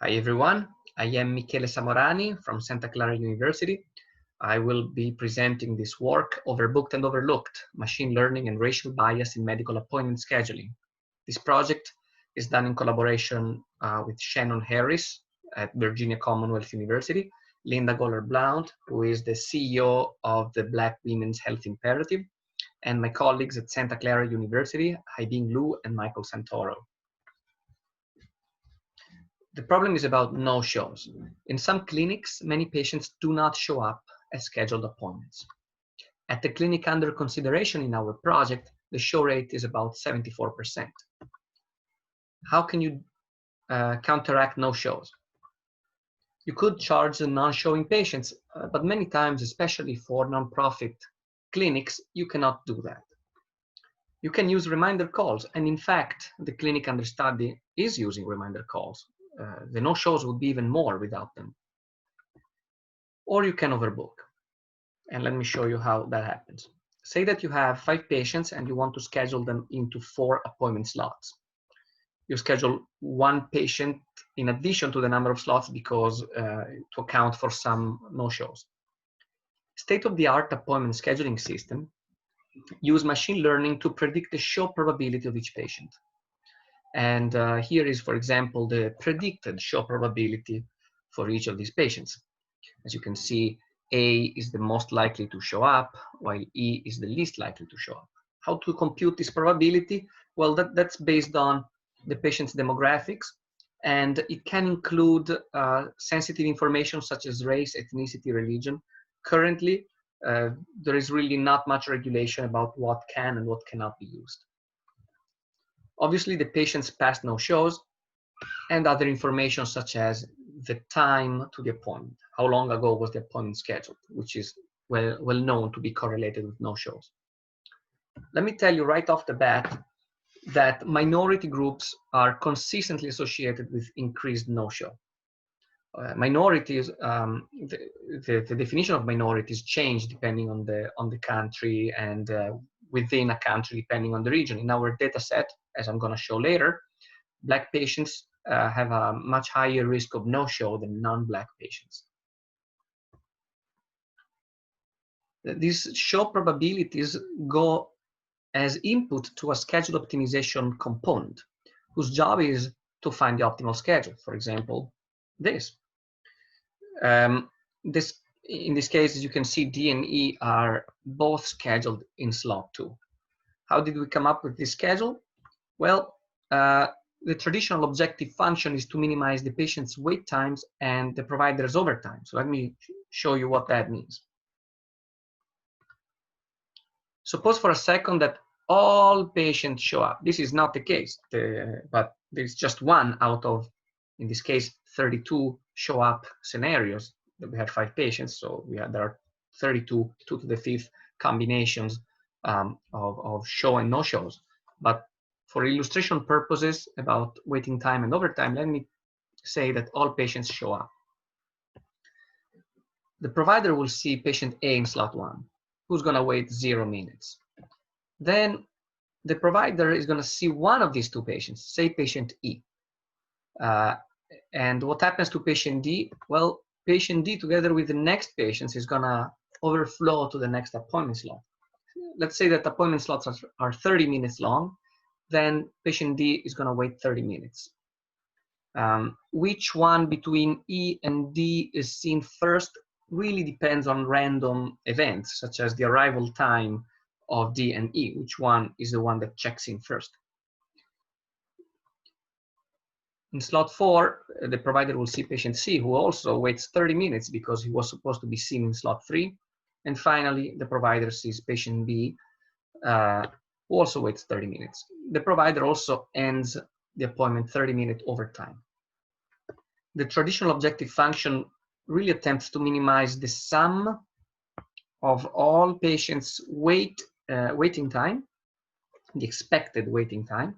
Hi everyone, I am Michele Samorani from Santa Clara University. I will be presenting this work, Overbooked and Overlooked, Machine Learning and Racial Bias in Medical Appointment Scheduling. This project is done in collaboration with Shannon Harris at Virginia Commonwealth University, Linda Goler Blount, who is the CEO of the Black Women's Health Imperative, and my colleagues at Santa Clara University, Haibing and Michael Santoro. The problem is about no-shows. In some clinics, many patients do not show up at scheduled appointments. At the clinic under consideration in our project, the show rate is about 74%. How can you counteract no-shows? You could charge the non-showing patients, but many times, especially for non-profit clinics, you cannot do that. You can use reminder calls, and in fact, the clinic under study is using reminder calls. The no-shows would be even more without them. Or you can overbook. And let me show you how that happens. Say that you have 5 patients and you want to schedule them into 4 appointment slots. You schedule 1 patient in addition to the number of slots because to account for some no-shows. State-of-the-art appointment scheduling system use machine learning to predict the show probability of each patient. And here is, for example, the predicted show probability for each of these patients. As you can see, A is the most likely to show up, while E is the least likely to show up. How to compute this probability? Well, that's based on the patient's demographics, and it can include sensitive information such as race, ethnicity, religion. Currently, there is really not much regulation about what can and what cannot be used. Obviously, the patient's past no-shows and other information such as the time to the appointment. How long ago was the appointment scheduled, which is well known to be correlated with no-shows. Let me tell you right off the bat that minority groups are consistently associated with increased no-show. Minorities, the definition of minorities change depending on the country and within a country depending on the region. In our data set, as I'm going to show later, Black patients have a much higher risk of no-show than non-Black patients. These show probabilities go as input to a schedule optimization component, whose job is to find the optimal schedule. For example, this. In this case, as you can see, D and E are both scheduled in slot 2. How did we come up with this schedule? Well, the traditional objective function is to minimize the patient's wait times and the provider's overtime. So let me show you what that means. Suppose for a second that all patients show up. This is not the case, but there's just one out of, in this case, 32 show up scenarios. We had 5 patients, so there are 32, 2 to the 5th combinations of show and no shows. But for illustration purposes about waiting time and overtime, let me say that all patients show up. The provider will see patient A in slot 1, who's going to wait 0 minutes. Then the provider is going to see one of these 2 patients, say patient E. And what happens to patient D? Well, patient D together with the next patients is going to overflow to the next appointment slot. Let's say that appointment slots are 30 minutes long. Then patient D is going to wait 30 minutes. Which one between E and D is seen first really depends on random events, such as the arrival time of D and E, which one is the one that checks in first. In slot 4, the provider will see patient C, who also waits 30 minutes because he was supposed to be seen in slot 3. And finally, the provider sees patient B, who also waits 30 minutes. The provider also ends the appointment 30 minutes overtime. The traditional objective function really attempts to minimize the sum of all patients' waiting time, the expected waiting time.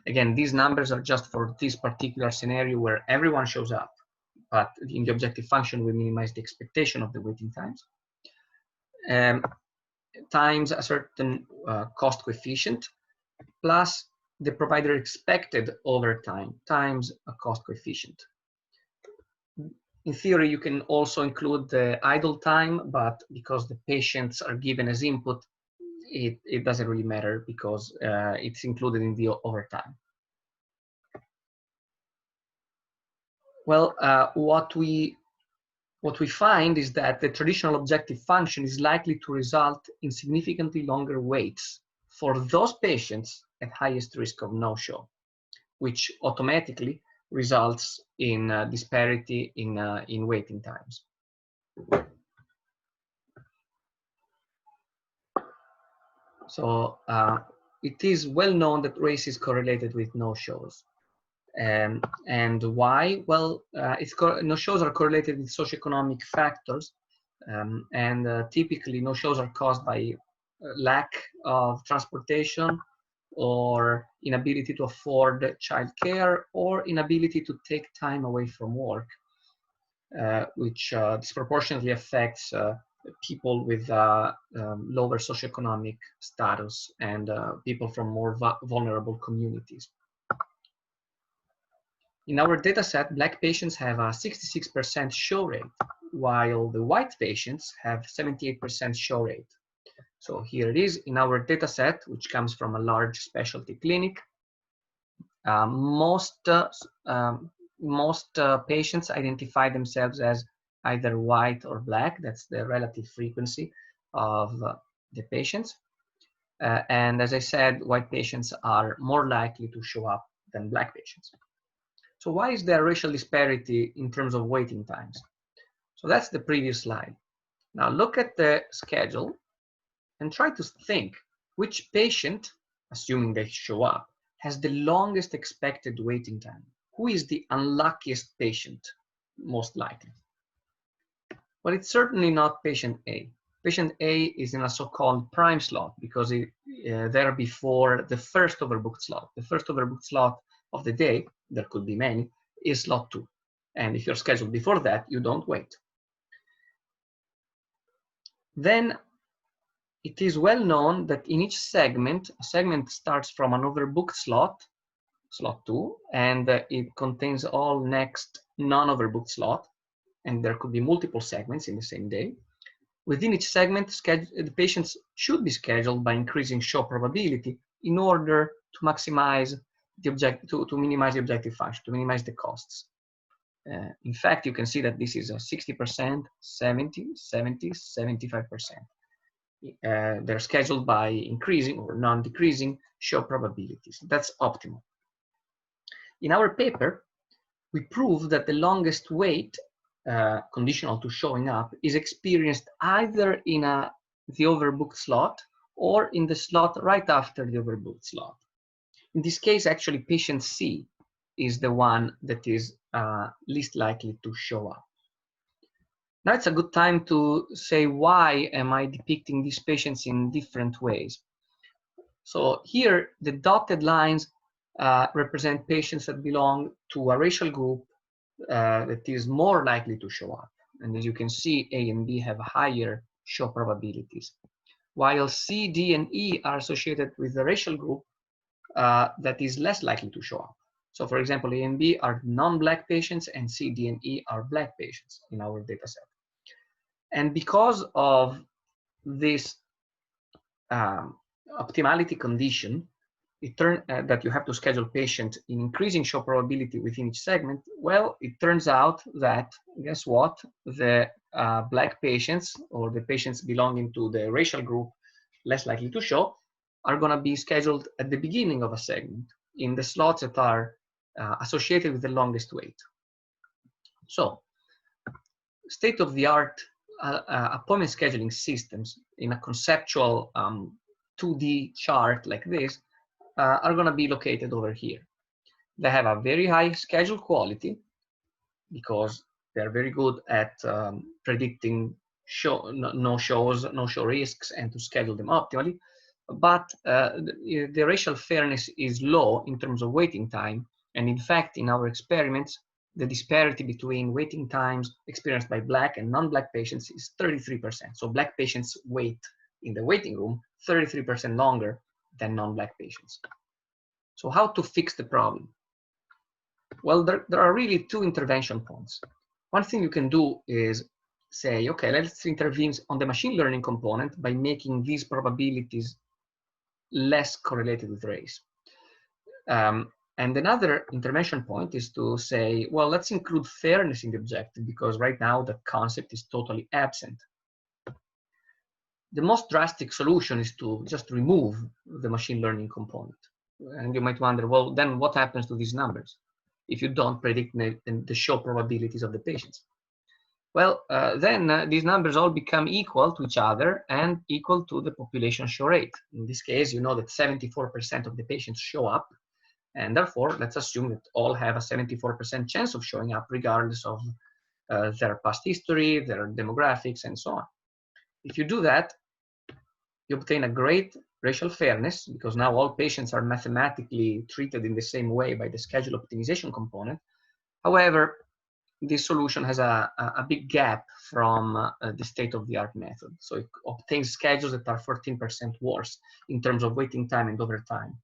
Again, these numbers are just for this particular scenario where everyone shows up, but in the objective function, we minimize the expectation of the waiting times. Times a certain cost coefficient, plus the provider expected overtime times a cost coefficient. In theory, you can also include the idle time, but because the patients are given as input, it doesn't really matter because it's included in the overtime. Well, what we find is that the traditional objective function is likely to result in significantly longer waits for those patients at highest risk of no-show, which automatically results in disparity in waiting times. So it is well known that race is correlated with no-shows. And why? Well, no-shows are correlated with socioeconomic factors, and typically no-shows are caused by lack of transportation or inability to afford childcare or inability to take time away from work, which disproportionately affects people with lower socioeconomic status and people from more vulnerable communities. In our dataset, Black patients have a 66% show rate, while the white patients have 78% show rate. So here it is in our dataset, which comes from a large specialty clinic. Most patients identify themselves as either white or Black. That's the relative frequency of the patients. And as I said, white patients are more likely to show up than Black patients. So why is there racial disparity in terms of waiting times? So that's the previous slide. Now look at the schedule and try to think which patient, assuming they show up, has the longest expected waiting time. Who is the unluckiest patient, most likely? Well, it's certainly not patient A. Patient A is in a so-called prime slot because they're before the first overbooked slot. The first overbooked slot of the day, there could be many, is slot 2. And if you're scheduled before that, you don't wait. Then it is well known that in each segment, a segment starts from an overbooked slot, slot 2, and it contains all next non-overbooked slot, and there could be multiple segments in the same day. Within each segment, the patients should be scheduled by increasing show probability in order to maximize to minimize the objective function, to minimize the costs. In fact, you can see that this is a 60%, 70, 70, 75%. They're scheduled by increasing or non-decreasing show probabilities. That's optimal. In our paper, we prove that the longest wait, conditional to showing up, is experienced either in the overbooked slot or in the slot right after the overbooked slot. In this case, actually, patient C is the one that is least likely to show up. Now it's a good time to say why am I depicting these patients in different ways. So here, the dotted lines represent patients that belong to a racial group that is more likely to show up. And as you can see, A and B have higher show probabilities, while C, D, and E are associated with the racial group that is less likely to show up. So for example, A and B are non-Black patients and C, D, and E are Black patients in our data set. And because of this optimality condition, that you have to schedule patients in increasing show probability within each segment, well, it turns out that, guess what? The Black patients or the patients belonging to the racial group less likely to show are going to be scheduled at the beginning of a segment in the slots that are associated with the longest wait. So, state-of-the-art appointment scheduling systems in a conceptual 2D chart like this are going to be located over here. They have a very high schedule quality because they're very good at predicting no-shows, no-show risks, and to schedule them optimally. But the racial fairness is low in terms of waiting time. And in fact, in our experiments, the disparity between waiting times experienced by Black and non-Black patients is 33%. So Black patients wait in the waiting room 33% longer than non-Black patients. So how to fix the problem? Well, there are really two intervention points. One thing you can do is say, okay, let's intervene on the machine learning component by making these probabilities less correlated with race. And another intervention point is to say, well, let's include fairness in the objective, because right now the concept is totally absent. The most drastic solution is to just remove the machine learning component. And you might wonder, well, then what happens to these numbers if you don't predict the show probabilities of the patients? Well, then these numbers all become equal to each other and equal to the population show rate. In this case, you know that 74% of the patients show up, and therefore, let's assume that all have a 74% chance of showing up regardless of their past history, their demographics, and so on. If you do that, you obtain a great racial fairness, because now all patients are mathematically treated in the same way by the schedule optimization component. However, this solution has a big gap from the state-of-the-art method. So it obtains schedules that are 14% worse in terms of waiting time and overtime.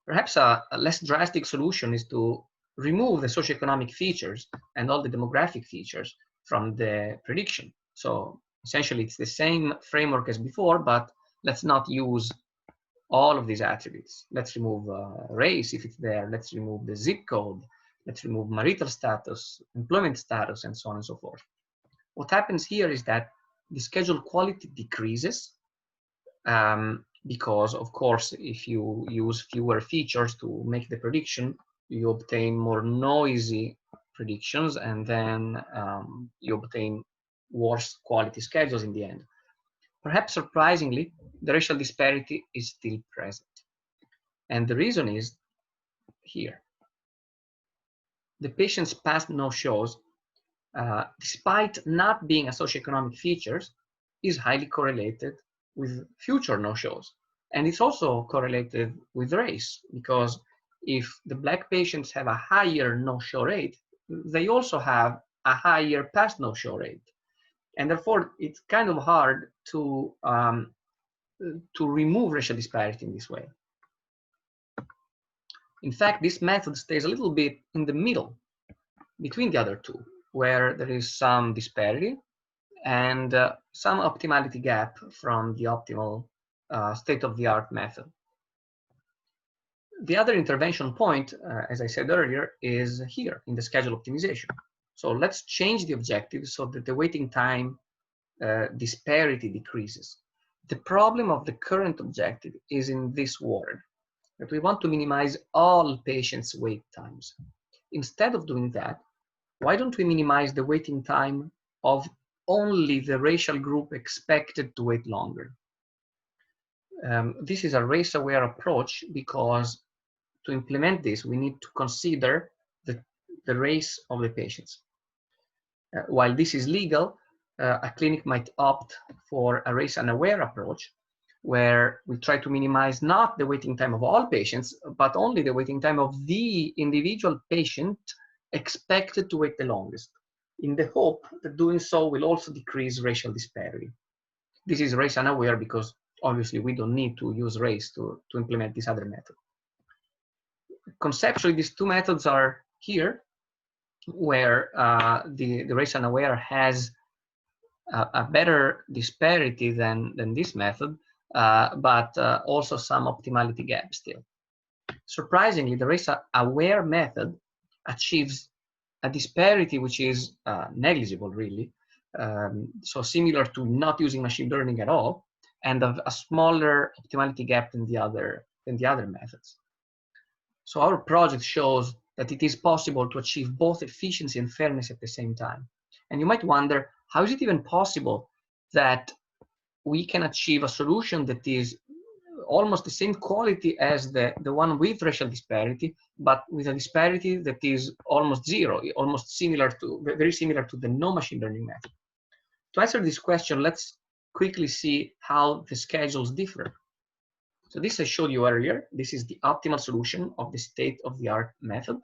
Perhaps a less drastic solution is to remove the socioeconomic features and all the demographic features from the prediction. So essentially, it's the same framework as before, but let's not use all of these attributes. Let's remove race if it's there. Let's remove the zip code. Let's remove marital status, employment status, and so on and so forth. What happens here is that the schedule quality decreases because, of course, if you use fewer features to make the prediction, you obtain more noisy predictions, and then you obtain worse quality schedules in the end. Perhaps surprisingly, the racial disparity is still present. And the reason is here. The patient's past no-shows, despite not being a socioeconomic features, is highly correlated with future no-shows. And it's also correlated with race, because if the Black patients have a higher no-show rate, they also have a higher past no-show rate. And therefore, it's kind of hard to remove racial disparity in this way. In fact, this method stays a little bit in the middle between the other two, where there is some disparity and some optimality gap from the optimal state-of-the-art method. The other intervention point, as I said earlier, is here in the schedule optimization. So let's change the objective so that the waiting time disparity decreases. The problem of the current objective is in this word, that we want to minimize all patients' wait times. Instead of doing that, why don't we minimize the waiting time of only the racial group expected to wait longer? This is a race-aware approach, because to implement this, we need to consider the race of the patients. While this is legal, a clinic might opt for a race-unaware approach, where we try to minimize not the waiting time of all patients, but only the waiting time of the individual patient expected to wait the longest, in the hope that doing so will also decrease racial disparity. This is race unaware because obviously we don't need to use race to implement this other method. Conceptually, these two methods are here, where the race unaware has a better disparity than this method, but also some optimality gap still. Surprisingly, the race-aware method achieves a disparity which is negligible, really. So similar to not using machine learning at all, and a smaller optimality gap than the other methods. So our project shows that it is possible to achieve both efficiency and fairness at the same time. And you might wonder, how is it even possible that we can achieve a solution that is almost the same quality as the one with racial disparity, but with a disparity that is almost zero, almost very similar to the no machine learning method? To answer this question, let's quickly see how the schedules differ. So this I showed you earlier. This is the optimal solution of the state-of-the-art method.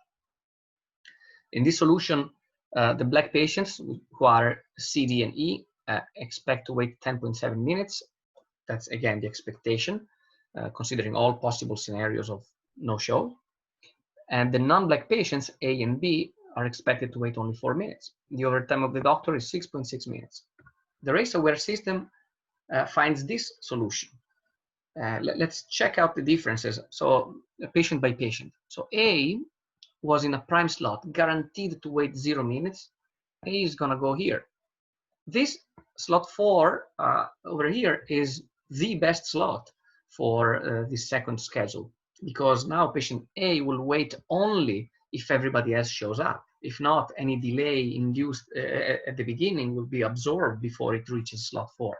In this solution, the Black patients who are C, D, and E expect to wait 10.7 minutes. That's, again, the expectation, considering all possible scenarios of no-show. And the non-Black patients, A and B, are expected to wait only 4 minutes. The overtime of the doctor is 6.6 minutes. The race-aware system finds this solution. Let's check out the differences. So patient by patient. So A was in a prime slot, guaranteed to wait 0 minutes. A is gonna go here. This slot 4 over here is the best slot for this second schedule, because now patient A will wait only if everybody else shows up. If not, any delay induced at the beginning will be absorbed before it reaches slot 4.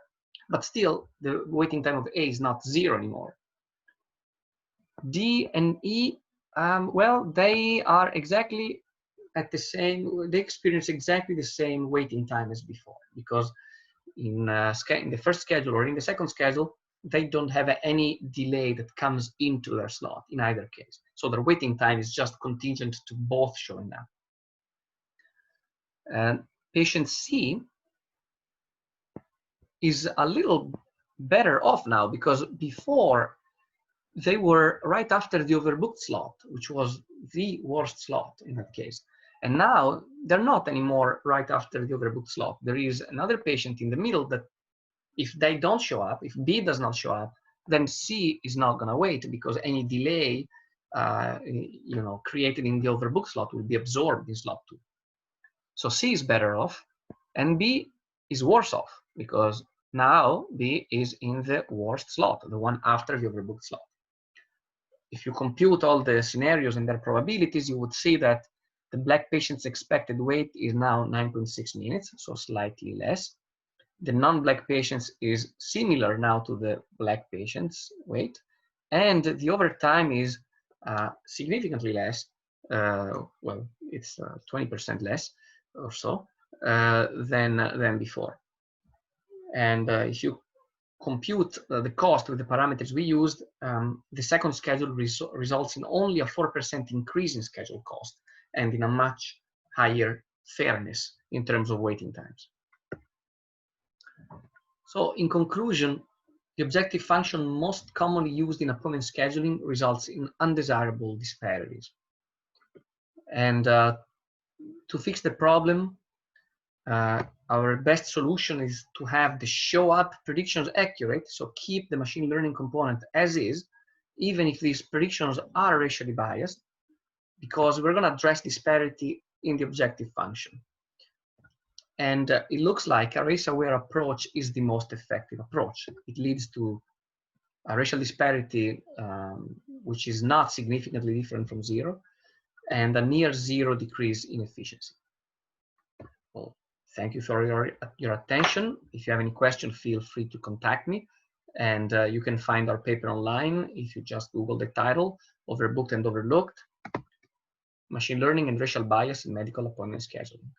But still, the waiting time of A is not 0 anymore. D and E, well, they are exactly at the same, they experience exactly the same waiting time as before, because in the first schedule or in the second schedule, they don't have any delay that comes into their slot in either case. So their waiting time is just contingent to both showing up. And patient C is a little better off now, because before they were right after the overbooked slot, which was the worst slot in that case. And now they're not anymore right after the overbooked slot. There is another patient in the middle that if they don't show up, if B does not show up, then C is not going to wait, because any delay created in the overbooked slot will be absorbed in slot 2. So C is better off, and B is worse off, because now B is in the worst slot, the one after the overbooked slot. If you compute all the scenarios and their probabilities, you would see that the black patient's expected wait is now 9.6 minutes, so slightly less. The non-black patients is similar now to the black patient's wait, and the overtime is significantly less. Well, it's 20% less or so than before. And if you compute the cost with the parameters we used, the second schedule results in only a 4% increase in schedule cost and in a much higher fairness in terms of waiting times. So in conclusion, the objective function most commonly used in appointment scheduling results in undesirable disparities. And to fix the problem, our best solution is to have the show up predictions accurate, so keep the machine learning component as is, even if these predictions are racially biased, because we're going to address disparity in the objective function. And it looks like a race-aware approach is the most effective approach. It leads to a racial disparity which is not significantly different from 0, and a near 0 decrease in efficiency. Well, thank you for your attention. If you have any questions, feel free to contact me. And you can find our paper online if you just Google the title, Overbooked and Overlooked, Machine Learning and Racial Bias in Medical Appointment Scheduling.